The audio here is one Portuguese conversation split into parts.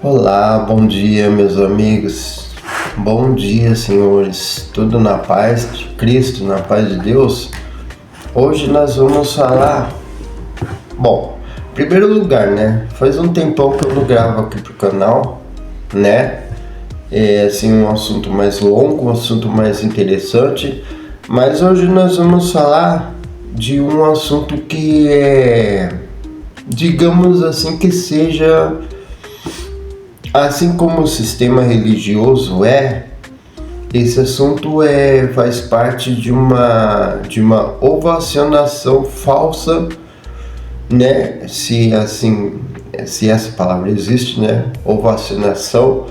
Olá, bom dia, meus amigos. Bom dia, senhores. Tudo na paz de Cristo, na paz de Deus. Hoje nós vamos falar. Bom, em primeiro lugar, né? Faz um tempão que eu não gravo aqui pro canal, né? É assim um assunto mais longo, um assunto mais interessante. Mas hoje nós vamos falar de um assunto que é, digamos assim, que seja. Assim como o sistema religioso esse assunto faz parte de uma ovacionação falsa, né? Se essa palavra existe, né? Ovacionação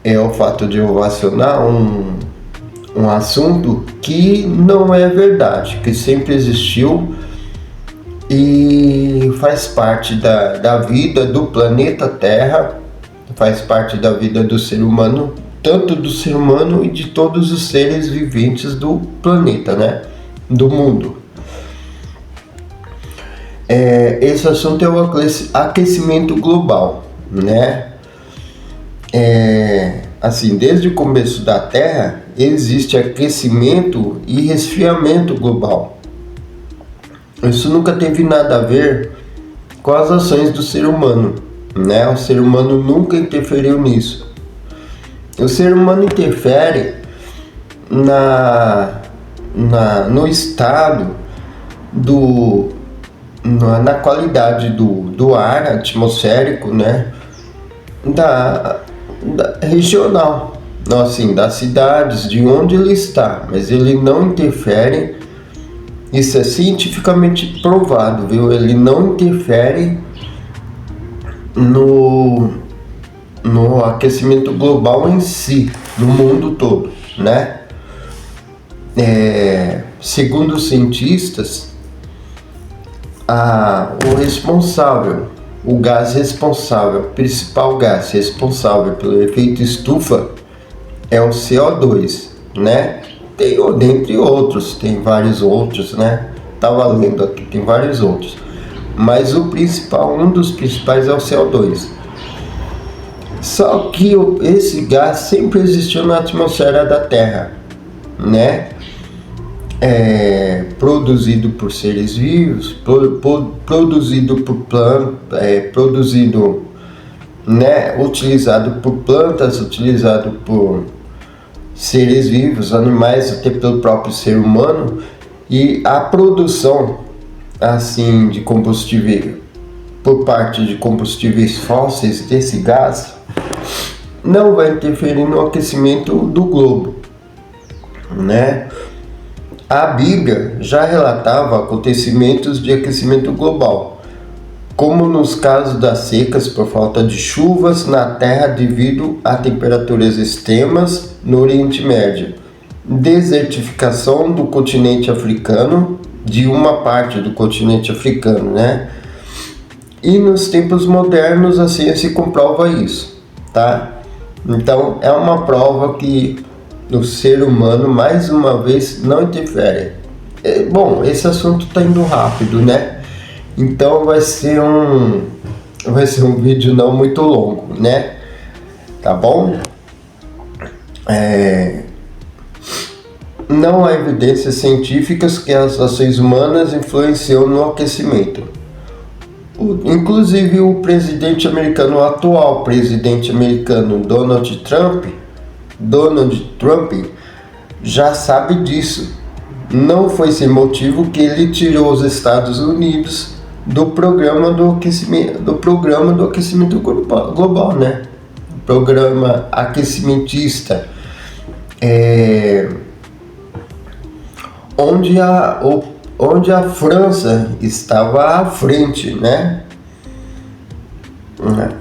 é o fato de ovacionar um assunto que não é verdade, que sempre existiu e faz parte da vida do planeta Terra. Faz parte da vida do ser humano, tanto do ser humano e de todos os seres viventes do planeta, né? Do mundo. Esse assunto é o aquecimento global, né? Assim, desde o começo da Terra, existe aquecimento e resfriamento global. Isso nunca teve nada a ver com as ações do ser humano, né? O ser humano nunca interferiu nisso. O ser humano interfere no estado na qualidade do ar atmosférico, né? Da regional, assim, das cidades, de onde ele está, mas ele não interfere. Isso é cientificamente provado, viu? Ele não interfere no aquecimento global em si, no mundo todo, né? Segundo os cientistas, o gás responsável, o principal gás responsável pelo efeito estufa é o CO2, né? Dentre outros, tem vários outros, né? Tava lendo aqui, tem vários outros. Mas um dos principais é o CO2. Só que esse gás sempre existiu na atmosfera da Terra, né? Produzido por seres vivos, produzido por plantas, né? Utilizado por plantas, utilizado por seres vivos, animais, até pelo próprio ser humano. E a produção assim de combustível por parte de combustíveis fósseis desse gás não vai interferir no aquecimento do globo, né? A Bíblia já relatava acontecimentos de aquecimento global, como nos casos das secas por falta de chuvas na terra devido a temperaturas extremas no Oriente Médio, desertificação do continente africano, de uma parte do continente africano, né? E nos tempos modernos a ciência comprova isso, tá? Então é uma prova que o ser humano, mais uma vez, não interfere. Bom, esse assunto tá indo rápido, né? Então vai ser um vídeo não muito longo, né? Tá bom? Não há evidências científicas que as ações humanas influenciam no aquecimento. Inclusive o o atual presidente americano Donald Trump já sabe disso. Não foi sem motivo que ele tirou os Estados Unidos do programa do aquecimento global, né? O programa aquecimentista. Onde a França estava à frente, né?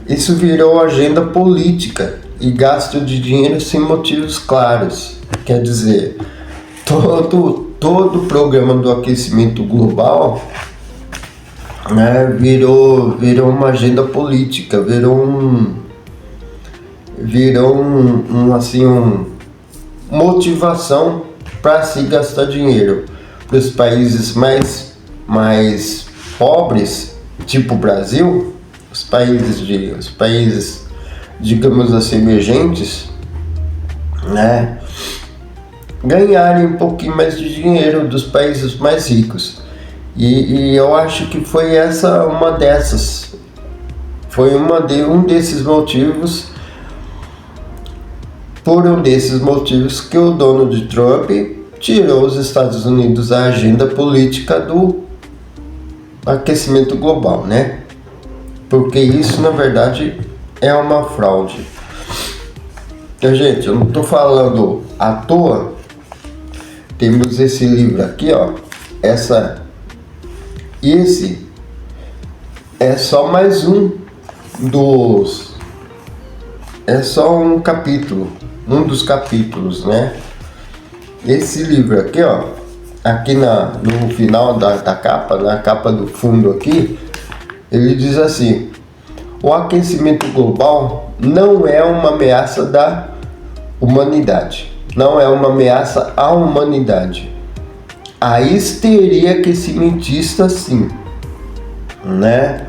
Isso virou agenda política e gasto de dinheiro sem motivos claros. Quer dizer, todo o programa do aquecimento global, né, virou uma agenda política, virou motivação para se gastar dinheiro. Para os países mais pobres, tipo o Brasil, os países digamos assim, emergentes, né, ganharem um pouquinho mais de dinheiro dos países mais ricos. E eu acho que foi um desses motivos, que o Donald Trump tirou os Estados Unidos da agenda política do aquecimento global, né? Porque isso, na verdade, é uma fraude. Então, gente, eu não estou falando à toa. Temos esse livro aqui, ó. Esse é só mais um dos... É só um capítulo, um dos capítulos, né? Esse livro aqui, ó, aqui no final da capa, na capa do fundo aqui, ele diz assim: o aquecimento global não é uma ameaça da humanidade, não é uma ameaça à humanidade. A histeria aquecimentista, sim, né?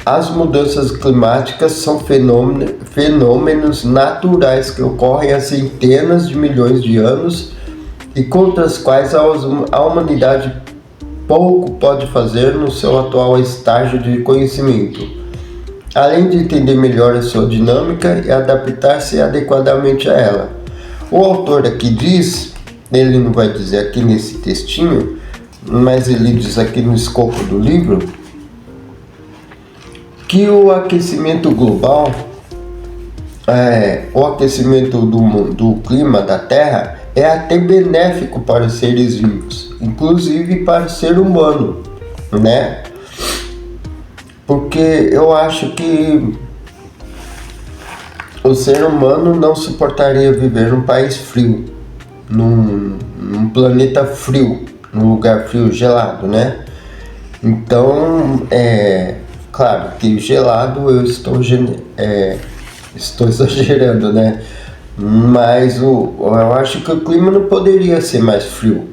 As mudanças climáticas são fenômenos naturais que ocorrem há centenas de milhões de anos e contra os quais a humanidade pouco pode fazer no seu atual estágio de conhecimento, além de entender melhor a sua dinâmica e adaptar-se adequadamente a ela. O autor aqui diz, ele não vai dizer aqui nesse textinho, mas ele diz aqui no escopo do livro, que o aquecimento global, o aquecimento do clima da Terra é até benéfico para os seres vivos, inclusive para o ser humano, né? Porque eu acho que o ser humano não suportaria viver num país frio, num planeta frio, num lugar frio, gelado, né? Então, claro que gelado eu estou exagerando, né? Mas eu acho que o clima não poderia ser mais frio,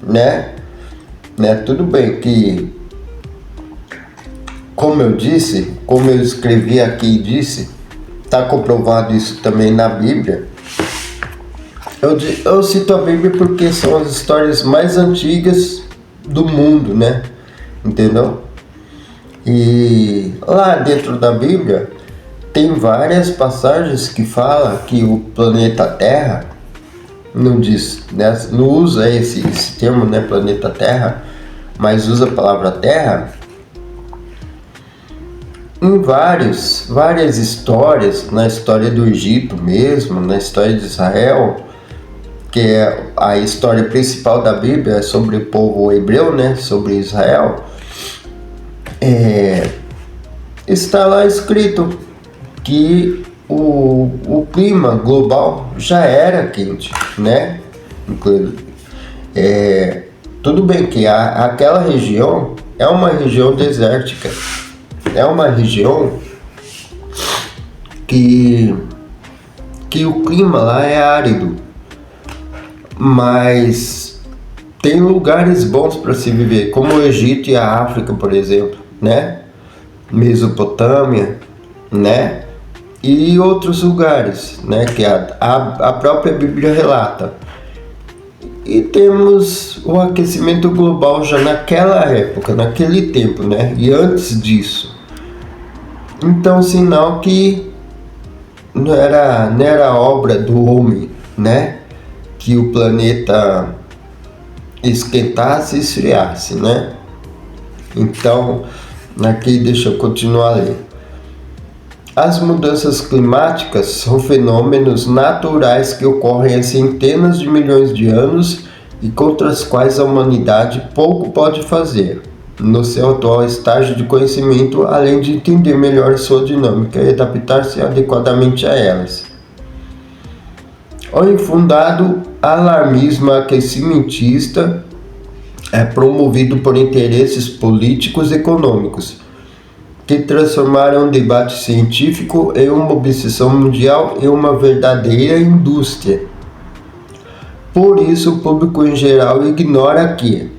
né? Tudo bem que, como eu escrevi aqui e disse, está comprovado isso também na Bíblia. Eu cito a Bíblia porque são as histórias mais antigas do mundo, né? Entendeu? E lá dentro da Bíblia tem várias passagens que falam que o planeta Terra, não diz, né, não usa esse termo, né, planeta Terra, mas usa a palavra Terra em várias histórias, na história do Egito mesmo, na história de Israel, que é a história principal da Bíblia, é sobre o povo hebreu, né, sobre Israel. Está lá escrito que o clima global já era quente, né? Tudo bem que aquela região é uma região desértica, é uma região que o clima lá é árido, mas tem lugares bons para se viver, como o Egito e a África, por exemplo, né? Mesopotâmia, né? E outros lugares, né? Que a própria Bíblia relata. E temos o aquecimento global já naquela época, naquele tempo, né? E antes disso. Então, sinal que não era obra do homem, né? Que o planeta esquentasse e esfriasse, né? Então, aqui deixa eu continuar a ler. As mudanças climáticas são fenômenos naturais que ocorrem há centenas de milhões de anos e contra os quais a humanidade pouco pode fazer, no seu atual estágio de conhecimento, além de entender melhor sua dinâmica e adaptar-se adequadamente a elas. O infundado alarmismo aquecimentista é promovido por interesses políticos e econômicos, que transformaram o debate científico em uma obsessão mundial e uma verdadeira indústria. Por isso, o público em geral ignora que,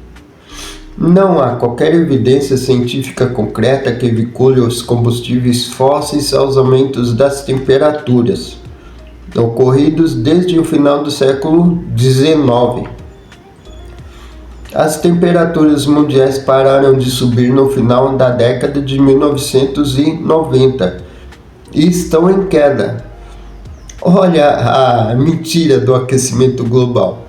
Não há qualquer evidência científica concreta que vincule os combustíveis fósseis aos aumentos das temperaturas ocorridos desde o final do século XIX. As temperaturas mundiais pararam de subir no final da década de 1990 e estão em queda. Olha a mentira do aquecimento global.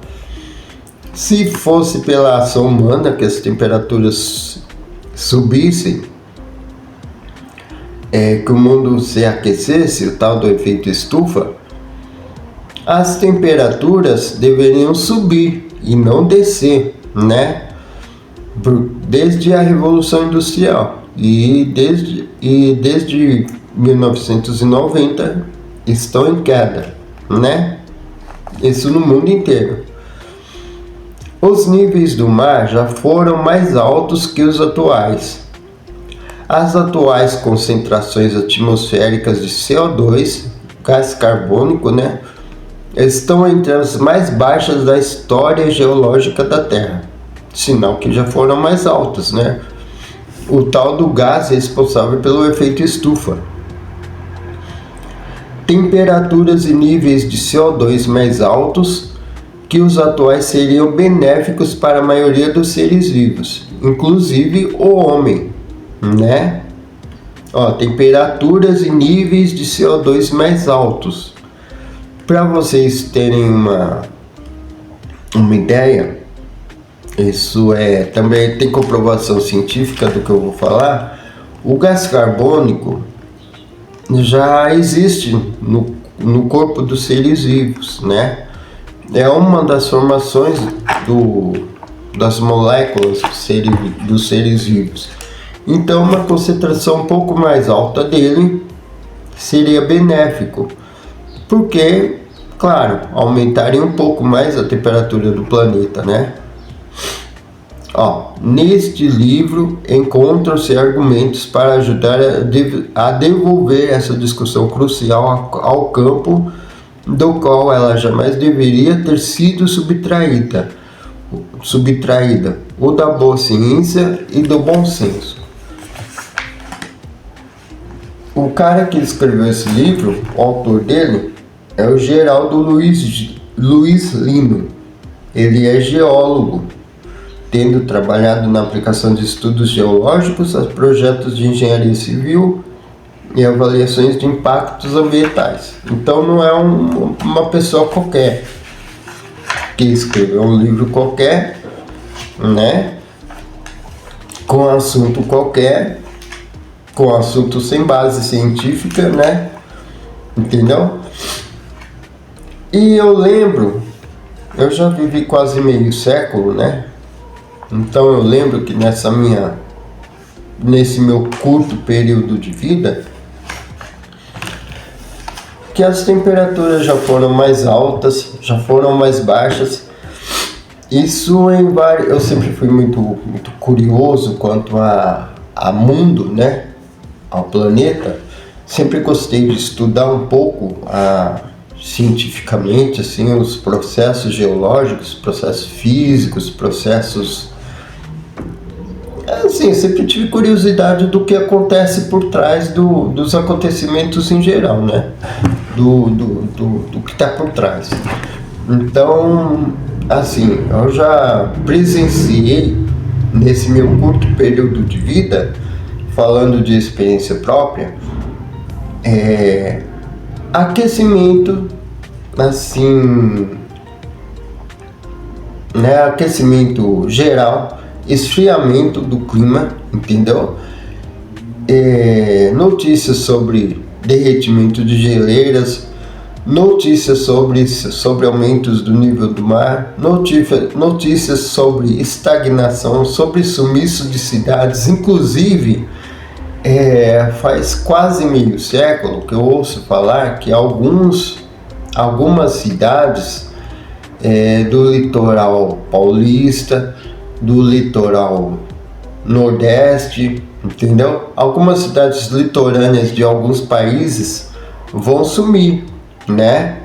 Se fosse pela ação humana que as temperaturas subissem, que o mundo se aquecesse, o tal do efeito estufa, as temperaturas deveriam subir e não descer, né? Desde a Revolução Industrial e desde 1990 estão em queda, né? Isso no mundo inteiro. Os níveis do mar já foram mais altos que os atuais. As atuais concentrações atmosféricas de CO2, gás carbônico, né, estão entre as mais baixas da história geológica da Terra. Sinal que já foram mais altas, né? O tal do gás responsável pelo efeito estufa. Temperaturas e níveis de CO2 mais altos que os atuais seriam benéficos para a maioria dos seres vivos, inclusive o homem, né? Temperaturas e níveis de CO2 mais altos. Para vocês terem uma ideia, isso também tem comprovação científica do que eu vou falar. O gás carbônico já existe no corpo dos seres vivos, né? É uma das formações das moléculas dos seres vivos. Então, uma concentração um pouco mais alta dele seria benéfico, porque, claro, aumentaria um pouco mais a temperatura do planeta, né? Neste livro encontram-se argumentos para ajudar a devolver essa discussão crucial ao campo do qual ela jamais deveria ter sido subtraída, o da boa ciência e do bom senso. O cara que escreveu esse livro, o autor dele, é o Geraldo Luiz Lino. Ele é geólogo, tendo trabalhado na aplicação de estudos geológicos a projetos de engenharia civil e avaliações de impactos ambientais. Então não é uma pessoa qualquer que escreveu um livro qualquer, né, com assunto qualquer, com assunto sem base científica, né, entendeu? E eu lembro, eu já vivi quase meio século, né, então eu lembro que nesse meu curto período de vida, que as temperaturas já foram mais altas, já foram mais baixas. Isso eu sempre fui muito curioso quanto a mundo, né, ao planeta. Sempre gostei de estudar um pouco cientificamente assim os processos geológicos, processos físicos, processos assim, sempre tive curiosidade do que acontece por trás dos acontecimentos em geral, né? Do que está por trás. Então, assim, eu já presenciei nesse meu curto período de vida, falando de experiência própria, aquecimento, assim, né? Aquecimento geral, esfriamento do clima, entendeu? Notícias sobre derretimento de geleiras, notícias sobre aumentos do nível do mar, notícias sobre estagnação, sobre sumiço de cidades. Inclusive, faz quase meio século que eu ouço falar que algumas cidades do litoral paulista, do litoral nordeste, entendeu? Algumas cidades litorâneas de alguns países vão sumir, né?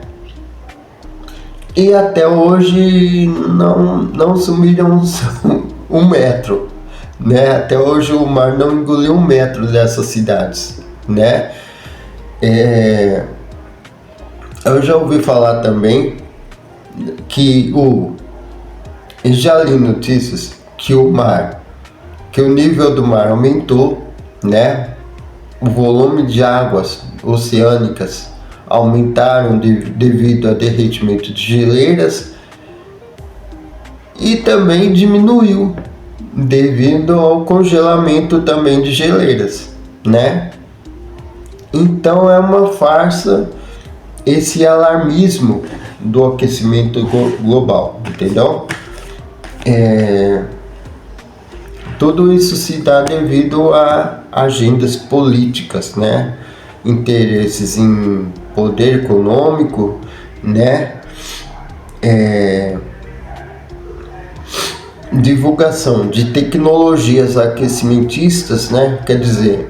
E até hoje não sumiram 1 metro, né? Até hoje o mar não engoliu 1 metro dessas cidades, né? Eu já ouvi falar também que e já li notícias que que o nível do mar aumentou, né? O volume de águas oceânicas aumentaram devido ao derretimento de geleiras e também diminuiu devido ao congelamento também de geleiras, né? Então é uma farsa esse alarmismo do aquecimento global, entendeu? Tudo isso se dá devido a agendas políticas, né? Interesses em poder econômico, né? Divulgação de tecnologias aquecimentistas, né? Quer dizer,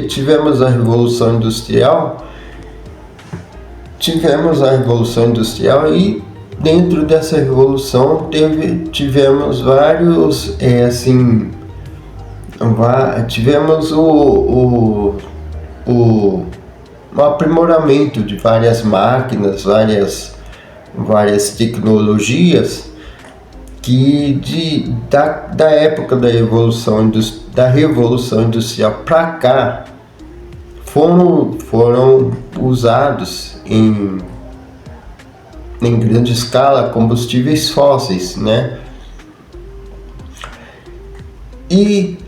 tivemos a Revolução Industrial e dentro dessa revolução tivemos vários, tivemos o aprimoramento de várias máquinas, várias tecnologias que da época da Revolução Industrial para cá foram usados em grande escala combustíveis fósseis, né? E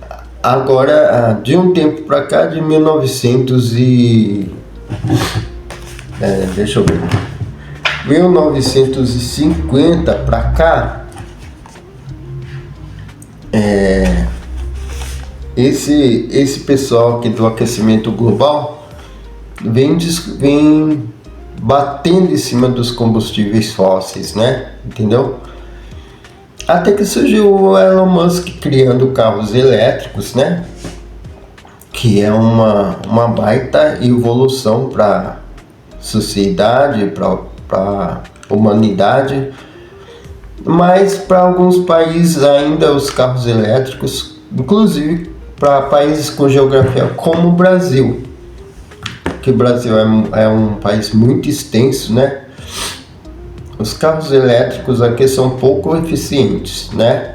agora, de um tempo para cá, de 1950 para cá, esse pessoal aqui do aquecimento global vem batendo em cima dos combustíveis fósseis, né? Entendeu? Até que surgiu o Elon Musk criando carros elétricos, né? Que é uma baita evolução para a sociedade, para a humanidade. Mas para alguns países ainda os carros elétricos, inclusive para países com geografia como o Brasil, que o Brasil é um país muito extenso, né? Os carros elétricos aqui são pouco eficientes, né?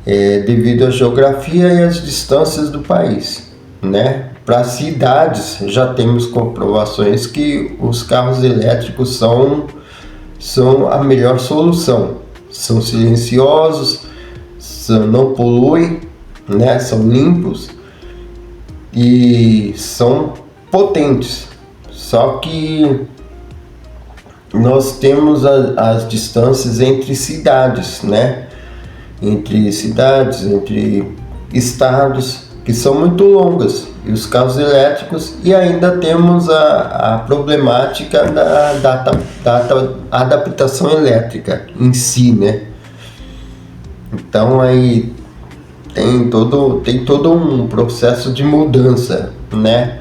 Devido à geografia e às distâncias do país, né? Para cidades já temos comprovações que os carros elétricos são a melhor solução. São silenciosos, não poluem, né? São limpos e são potentes. Só que nós temos as distâncias entre cidades, né? Entre estados que são muito longas, e os carros elétricos, e ainda temos a problemática da adaptação elétrica em si, né? Então aí tem todo um processo de mudança, né?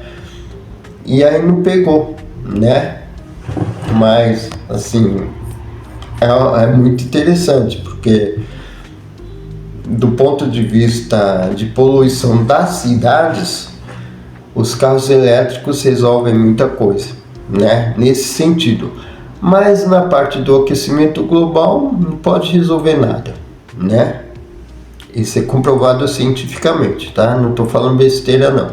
E aí não pegou, né? Mas assim, é muito interessante, porque do ponto de vista de poluição das cidades, os carros elétricos resolvem muita coisa, né? Nesse sentido. Mas na parte do aquecimento global não pode resolver nada, né? Isso é comprovado cientificamente, tá? Não estou falando besteira não,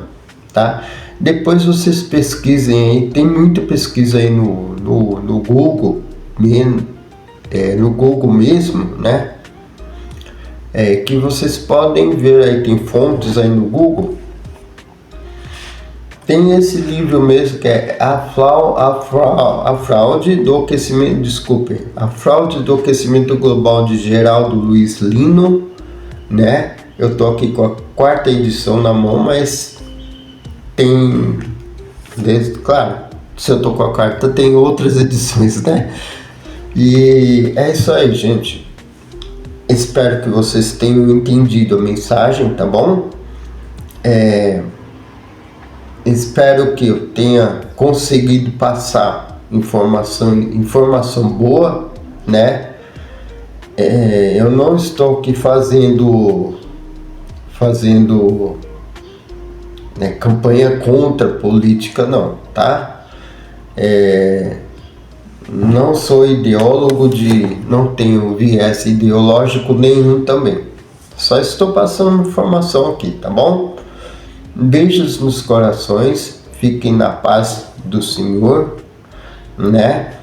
tá? Depois vocês pesquisem aí, tem muita pesquisa aí no Google, no Google mesmo, né? Que vocês podem ver aí, tem fontes aí no Google. Tem esse livro mesmo que é A Fraude do Aquecimento Global, de Geraldo Luiz Lino, né? Eu tô aqui com a 4ª edição na mão, mas claro, se eu tô com a 4ª, tem outras edições, né? E é isso aí, gente. Espero que vocês tenham entendido a mensagem, tá bom? Espero que eu tenha conseguido passar informação boa, né? Eu não estou aqui fazendo fazendo campanha contra a política, não, tá? Não sou ideólogo não tenho viés ideológico nenhum também. Só estou passando informação aqui, tá bom? Beijos nos corações, fiquem na paz do Senhor, né?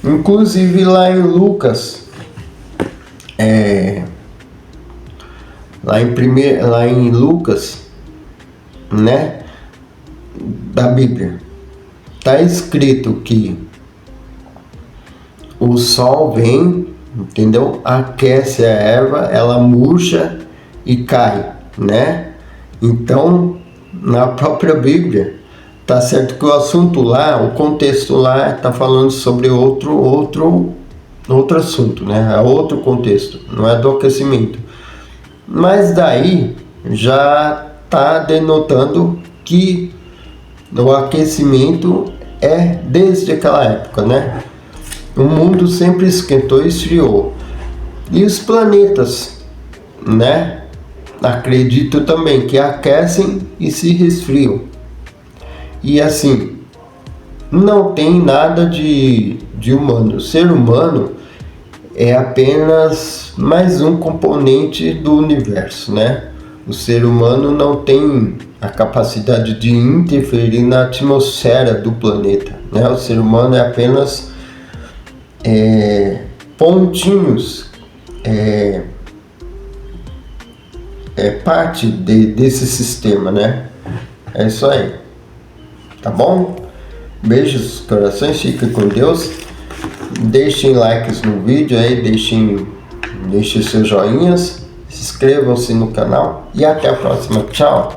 Inclusive lá em Lucas, lá em Lucas, né, da Bíblia, tá escrito que o sol vem, entendeu? Aquece a erva, ela murcha e cai, né? Então, na própria Bíblia, tá certo que o assunto lá, o contexto lá, tá falando sobre outro assunto, né? É outro contexto, não é do aquecimento. Mas daí já tá denotando que o aquecimento é desde aquela época, né? O mundo sempre esquentou e esfriou. E os planetas, né? Acredito também que aquecem e se resfriam. E assim, não tem nada de humano. O ser humano é apenas mais um componente do universo, né? O ser humano não tem a capacidade de interferir na atmosfera do planeta, né? O ser humano é apenas pontinhos, parte desse sistema, né? É isso aí, tá bom? Beijos, corações, fiquem com Deus. Deixem likes no vídeo aí, deixem seus joinhas, inscrevam-se no canal e até a próxima. Tchau!